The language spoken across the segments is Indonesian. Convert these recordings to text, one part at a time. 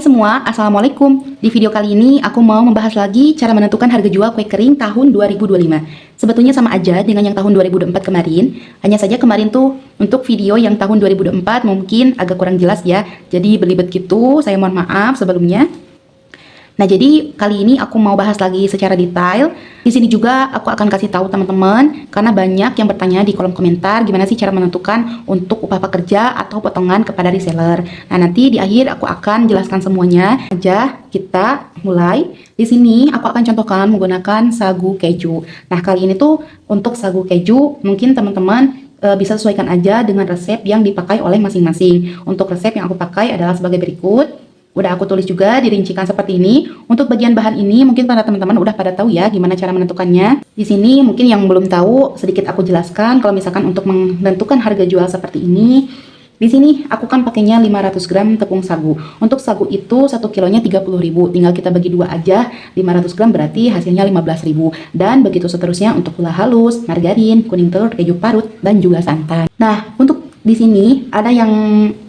Hai semua, Assalamualaikum. Di video kali ini aku mau membahas lagi cara menentukan harga jual kue kering tahun 2025. Sebetulnya sama aja dengan yang tahun 2024 kemarin. Hanya saja kemarin tuh untuk video yang tahun 2024 mungkin agak kurang jelas ya. Jadi belibet gitu, saya mohon maaf sebelumnya. Nah, jadi kali ini aku mau bahas lagi secara detail. Di sini juga aku akan kasih tahu teman-teman karena banyak yang bertanya di kolom komentar gimana sih cara menentukan untuk upah pekerja atau potongan kepada reseller. Nah, nanti di akhir aku akan jelaskan semuanya. Aja kita mulai. Di sini aku akan contohkan menggunakan sagu keju. Nah, kali ini tuh untuk sagu keju mungkin teman-teman bisa sesuaikan aja dengan resep yang dipakai oleh masing-masing. Untuk resep yang aku pakai adalah sebagai berikut. Udah aku tulis juga dirincikan seperti ini. Untuk bagian bahan ini mungkin para teman-teman udah pada tahu ya gimana cara menentukannya. Di sini mungkin yang belum tahu sedikit aku jelaskan kalau misalkan untuk menentukan harga jual seperti ini. Di sini aku kan pakainya 500 gram tepung sagu. Untuk sagu itu 1 kilonya 30.000. Tinggal kita bagi dua aja. 500 gram berarti hasilnya 15.000. Dan begitu seterusnya untuk gula halus, margarin, kuning telur, keju parut, dan juga santan. Nah, untuk di sini ada yang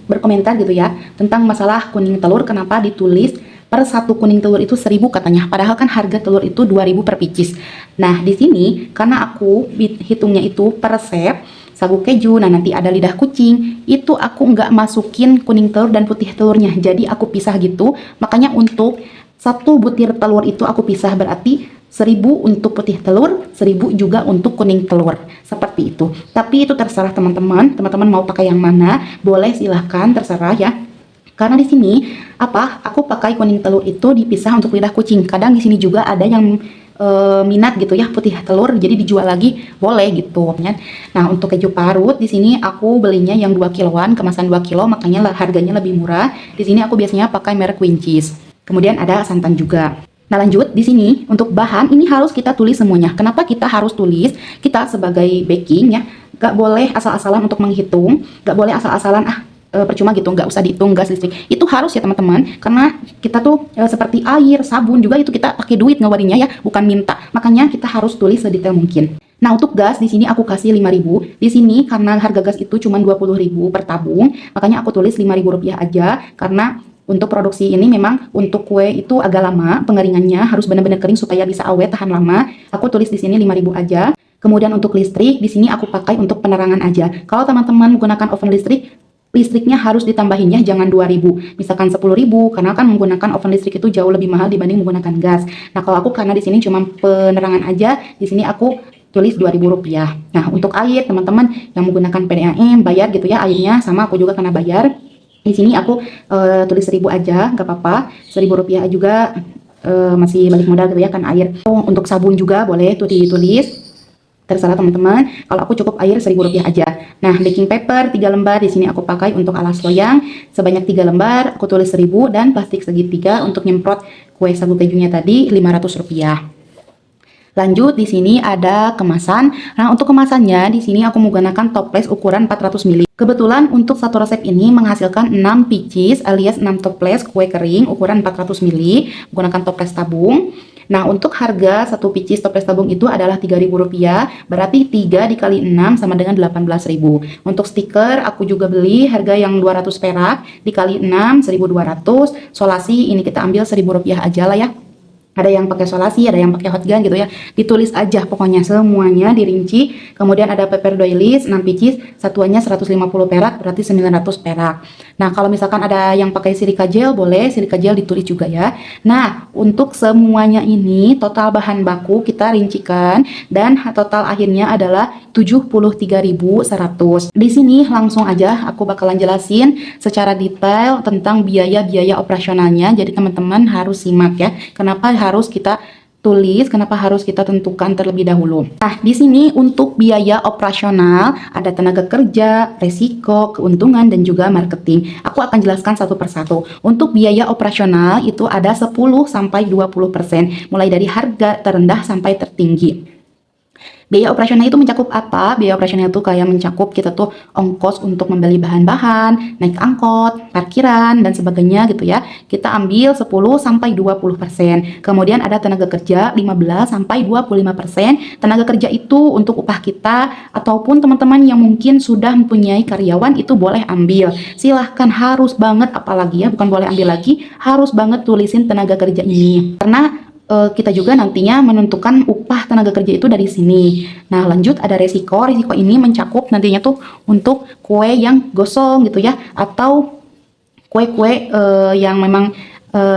berkomentar gitu ya tentang masalah kuning telur, kenapa ditulis per satu kuning telur itu 1.000 katanya, padahal kan harga telur itu 2.000 per picis. Nah, di sini karena aku hitungnya itu per resep sagu keju, nah nanti ada lidah kucing, itu aku nggak masukin kuning telur dan putih telurnya, jadi aku pisah gitu. Makanya untuk satu butir telur itu aku pisah, berarti 1.000 untuk putih telur, 1.000 juga untuk kuning telur, seperti itu. Tapi itu terserah teman-teman, teman-teman mau pakai yang mana, boleh silahkan, terserah ya. Karena di sini aku pakai kuning telur itu dipisah untuk lidah kucing. Kadang di sini juga ada yang minat gitu ya putih telur, jadi dijual lagi boleh gitu ya. Nah, untuk keju parut di sini aku belinya yang 2 kiloan, kemasan 2 kilo, makanya harganya lebih murah. Di sini aku biasanya pakai merek Queen Cheese. Kemudian ada santan juga. Nah, lanjut di sini untuk bahan ini harus kita tulis semuanya. Kenapa kita harus tulis? Kita sebagai baking ya, gak boleh asal-asalan untuk menghitung, gak boleh asal-asalan percuma gitu, nggak usah dihitung gas listrik. Itu harus ya teman-teman, karena kita tuh seperti air, sabun juga itu kita pakai duit ngawarinnya ya, bukan minta. Makanya kita harus tulis sedetail mungkin. Nah, untuk gas di sini aku kasih 5.000. Di sini karena harga gas itu cuma 20.000 per tabung, makanya aku tulis 5.000 rupiah aja, karena untuk produksi ini memang untuk kue itu agak lama, pengeringannya harus benar-benar kering supaya bisa awet tahan lama. Aku tulis di sini 5.000 aja. Kemudian untuk listrik di sini aku pakai untuk penerangan aja. Kalau teman-teman menggunakan oven listrik, listriknya harus ditambahin ya, jangan 2.000. Misalkan 10.000 karena kan menggunakan oven listrik itu jauh lebih mahal dibanding menggunakan gas. Nah, kalau aku karena di sini cuma penerangan aja, di sini aku tulis 2.000 rupiah. Nah, untuk air teman-teman yang menggunakan PDAM bayar gitu ya airnya, sama aku juga kena bayar. Di sini aku tulis 1.000 aja, nggak apa-apa. 1.000 rupiah juga masih balik modal gitu ya kan air. Untuk sabun juga boleh tuh ditulis. Terserah teman-teman. Kalau aku cukup air 1.000 rupiah aja. Nah, baking paper 3 lembar di sini aku pakai untuk alas loyang sebanyak 3 lembar. Aku tulis 1.000 dan plastik segitiga untuk nyemprot kue sagu kejunya tadi 500 rupiah. Lanjut di sini ada kemasan. Nah, untuk kemasannya di sini aku menggunakan toples ukuran 400 ml. Kebetulan untuk satu resep ini menghasilkan 6 picis alias 6 toples kue kering ukuran 400 ml menggunakan toples tabung. Nah, untuk harga satu picis toples tabung itu adalah 3.000 rupiah, berarti 3 dikali 6 sama dengan 18.000. Untuk stiker aku juga beli harga yang 200 perak dikali 6 1.200. Solasi ini kita ambil 1.000 rupiah aja lah ya. Ada yang pakai solasi, ada yang pakai hot gun gitu ya. Ditulis aja pokoknya semuanya dirinci. Kemudian ada paper doilies 6 picis, satuannya 150 perak berarti 900 perak. Nah, kalau misalkan ada yang pakai silika gel boleh silika gel ditulis juga ya. Nah, untuk semuanya ini total bahan baku kita rincikan dan total akhirnya adalah 73.100. Di sini langsung aja aku bakalan jelasin secara detail tentang biaya-biaya operasionalnya. Jadi teman-teman harus simak ya. Kenapa harus kita tulis, kenapa harus kita tentukan terlebih dahulu. Nah, di sini untuk biaya operasional ada tenaga kerja, resiko, keuntungan, dan juga marketing. Aku akan jelaskan satu persatu. Untuk biaya operasional itu ada 10-20%, mulai dari harga terendah sampai tertinggi. Biaya operasional itu mencakup apa? Biaya operasional itu kayak mencakup kita tuh ongkos untuk membeli bahan-bahan, naik angkot, parkiran, dan sebagainya gitu ya. Kita ambil 10-20%. Kemudian ada tenaga kerja 15-25%. Tenaga kerja itu untuk upah kita, ataupun teman-teman yang mungkin sudah mempunyai karyawan itu boleh ambil. Silahkan, harus banget, apalagi ya, bukan boleh ambil lagi, harus banget tulisin tenaga kerja ini. Karena kita juga nantinya menentukan upah tenaga kerja itu dari sini. Nah, lanjut ada resiko. Resiko ini mencakup nantinya tuh untuk kue yang gosong gitu ya, atau kue-kue yang memang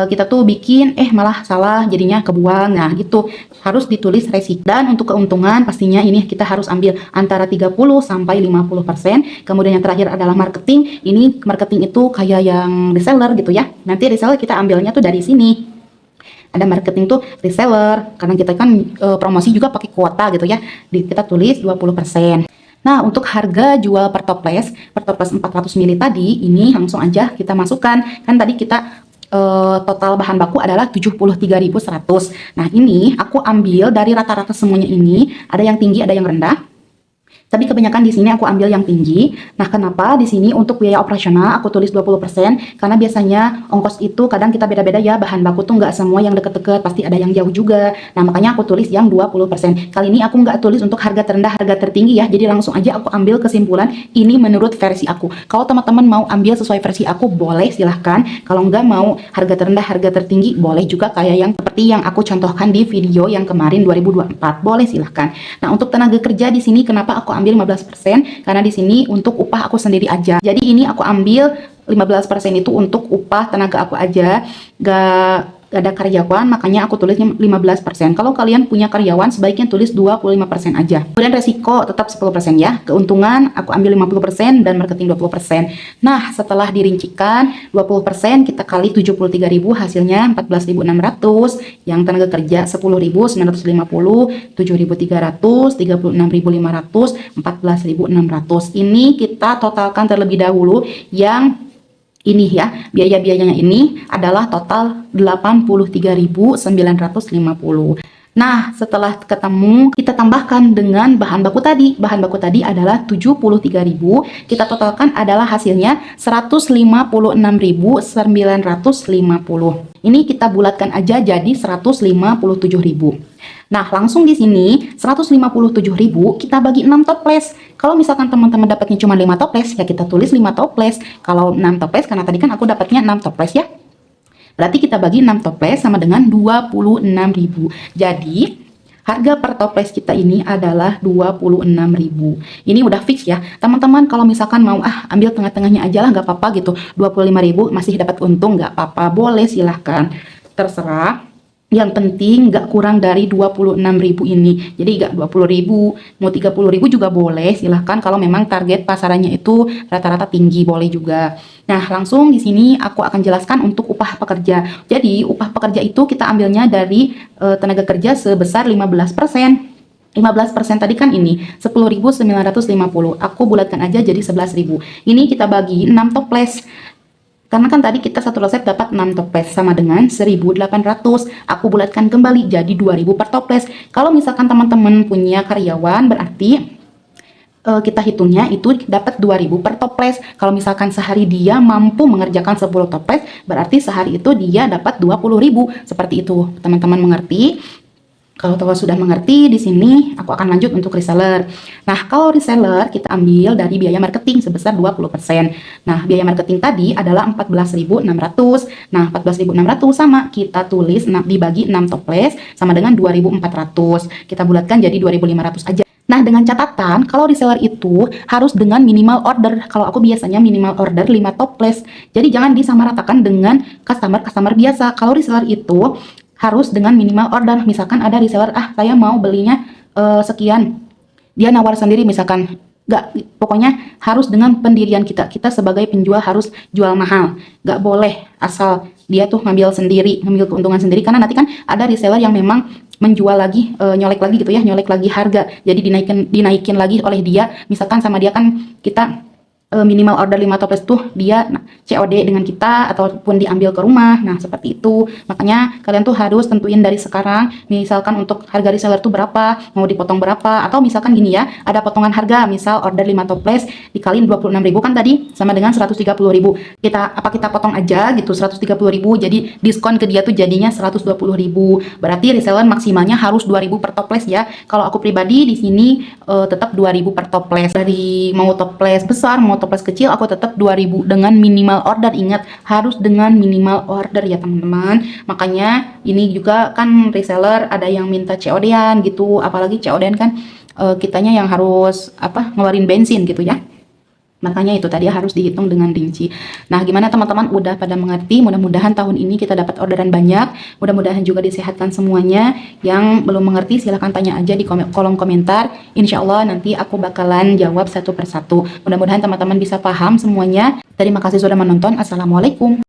kita tuh bikin malah salah jadinya kebuang. Nah, gitu. Harus ditulis resiko. Dan untuk keuntungan pastinya ini kita harus ambil antara 30-50%. Kemudian yang terakhir adalah marketing. Ini marketing itu kayak yang reseller gitu ya. Nanti reseller kita ambilnya tuh dari sini. Ada marketing tuh reseller, karena kita kan promosi juga pakai kuota gitu ya. Kita tulis 20%. Nah, untuk harga jual per toples 400 ml tadi, ini langsung aja kita masukkan. Kan tadi kita total bahan baku adalah 73.100. Nah, ini aku ambil dari rata-rata semuanya ini, ada yang tinggi, ada yang rendah. Tapi kebanyakan di sini aku ambil yang tinggi. Nah, kenapa di sini untuk biaya operasional aku tulis 20%? Karena biasanya ongkos itu kadang kita beda-beda ya, bahan baku tuh nggak semua yang deket-deket, pasti ada yang jauh juga. Nah, makanya aku tulis yang 20%. Kali ini aku nggak tulis untuk harga terendah, harga tertinggi ya. Jadi langsung aja aku ambil kesimpulan, ini menurut versi aku. Kalau teman-teman mau ambil sesuai versi aku, boleh, silahkan. Kalau nggak mau harga terendah, harga tertinggi, boleh juga kayak yang seperti yang aku contohkan di video yang kemarin 2024. Boleh, silahkan. Nah, untuk tenaga kerja di sini kenapa aku ambil 15%? Karena di sini untuk upah aku sendiri aja. Jadi ini aku ambil 15% itu untuk upah tenaga aku aja. Gak ada karyawan, makanya aku tulisnya 15%. Kalau kalian punya karyawan, sebaiknya tulis 25% aja. Kemudian resiko tetap 10% ya. Keuntungan aku ambil 50% dan marketing 20%. Nah, setelah dirincikan 20% kita kali 73.000, hasilnya 14.600. Yang tenaga kerja 10.950, 7.300, 36.500, 14.600. Ini kita totalkan terlebih dahulu. Yang ini ya, biaya-biayanya ini adalah total 83.950. Nah, setelah ketemu, kita tambahkan dengan bahan baku tadi. Bahan baku tadi adalah 73.000, kita totalkan adalah hasilnya 156.950. Ini kita bulatkan aja jadi 157.000. Nah, langsung di sini 157.000 kita bagi 6 toples. Kalau misalkan teman-teman dapatnya cuma 5 toples, ya kita tulis 5 toples. Kalau 6 toples, karena tadi kan aku dapatnya 6 toples ya. Berarti kita bagi 6 toples sama dengan 26.000. Jadi, harga per toples kita ini adalah 26.000. Ini udah fix ya. Teman-teman kalau misalkan mau ambil tengah-tengahnya aja lah, nggak apa-apa gitu. 25.000 masih dapat untung, nggak apa-apa. Boleh, silahkan. Terserah. Yang penting nggak kurang dari 26.000 ini. Jadi nggak 20.000, mau 30.000 juga boleh. Silahkan kalau memang target pasarannya itu rata-rata tinggi, boleh juga. Nah, langsung di sini aku akan jelaskan untuk upah pekerja. Jadi upah pekerja itu kita ambilnya dari tenaga kerja sebesar 15%. 15% tadi kan ini 10.950. Aku bulatkan aja jadi 11.000. Ini kita bagi 6 toples. Karena kan tadi kita satu resep dapat 6 toples sama dengan 1.800. Aku bulatkan kembali jadi 2.000 per toples. Kalau misalkan teman-teman punya karyawan, berarti kita hitungnya itu dapat 2.000 per toples. Kalau misalkan sehari dia mampu mengerjakan 10 toples, berarti sehari itu dia dapat 20.000. Seperti itu, teman-teman mengerti? Kalau teman sudah mengerti, di sini aku akan lanjut untuk reseller. Nah, kalau reseller kita ambil dari biaya marketing sebesar 20%. Nah, biaya marketing tadi adalah 14.600. Nah, 14.600 sama kita tulis dibagi 6 toples sama dengan 2.400. Kita bulatkan jadi 2.500 aja. Nah, dengan catatan kalau reseller itu harus dengan minimal order. Kalau aku biasanya minimal order 5 toples. Jadi jangan disamaratakan dengan customer biasa. Kalau reseller itu harus dengan minimal order. Misalkan ada reseller, saya mau belinya sekian. Dia nawar sendiri misalkan. Pokoknya harus dengan pendirian kita. Kita sebagai penjual harus jual mahal. Nggak boleh asal dia tuh ngambil sendiri, ngambil keuntungan sendiri. Karena nanti kan ada reseller yang memang menjual lagi, nyolek lagi gitu ya, nyolek lagi harga. Jadi dinaikin lagi oleh dia. Misalkan sama dia kan kita minimal order 5 toples tuh dia COD dengan kita ataupun diambil ke rumah. Nah, seperti itu. Makanya kalian tuh harus tentuin dari sekarang, misalkan untuk harga reseller tuh berapa, mau dipotong berapa, atau misalkan gini ya, ada potongan harga, misal order 5 toples dikaliin 26.000 kan tadi sama dengan 130.000. Kita potong aja gitu 130.000, jadi diskon ke dia tuh jadinya 120.000. Berarti reseller maksimalnya harus 2.000 per toples ya. Kalau aku pribadi di sini tetap 2.000 per toples. Dari mau toples besar, mau toples kecil, aku tetap 2.000 dengan minimal order. Ingat, harus dengan minimal order ya teman-teman. Makanya ini juga kan reseller ada yang minta COD-an gitu, apalagi COD-an kan kitanya yang harus ngeluarin bensin gitu ya. Makanya itu tadi harus dihitung dengan rinci. Nah, gimana teman-teman? Udah pada mengerti? Mudah-mudahan tahun ini kita dapat orderan banyak. Mudah-mudahan juga disehatkan semuanya. Yang belum mengerti silahkan tanya aja di kolom komentar. Insya Allah nanti aku bakalan jawab satu persatu. Mudah-mudahan teman-teman bisa paham semuanya. Terima kasih sudah menonton. Assalamualaikum.